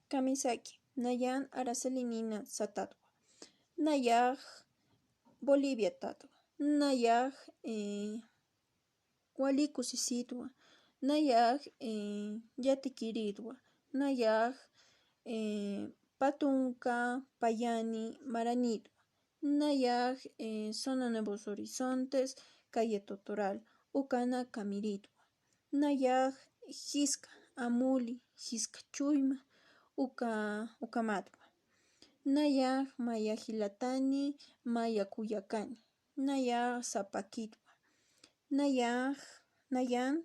Kamisaki, nayan Aracelinina Satadwa, nayaj Bolivia Tadwa, nayaj Waliku Sisidwa, nayaj Llatikiridwa, nayaj Patunka Payani Maranidwa, nayaj Zona Nuevos Horizontes Calle Totoral, Ucana Camiridwa, nayaj Gisca Amuli, Gisca Chuyma, Ucamatwa, nayaj Maya Gilatani, Maya Cuyacani, nayaj Zapakitwa, nayan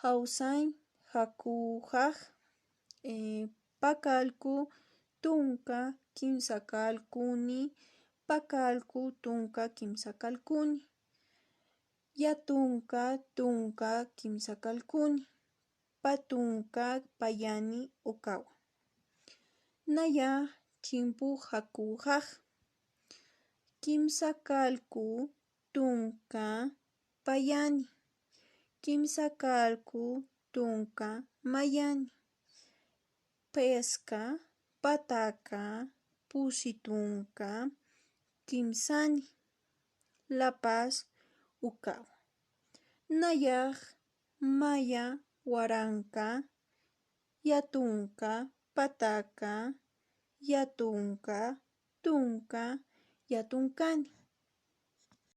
Jausain Jakujaj, Pakalku Tunka Kimsakalkuni, Pakalku Tunka Kimsakalkuni, Yatunka Tunka Kimsakalkuni, Patunka Payani Ukawa, nayaj Chimpu Jakujaj, Kimsakalku Tunka Payani, Kimsakalku Tunka Mayani, Pesca Pataka Pusitunka Kimsani, La Paz Ukawa, nayaj Maya Waranka, Yatunka Pataka, Yatunka Tunka Yatunkani.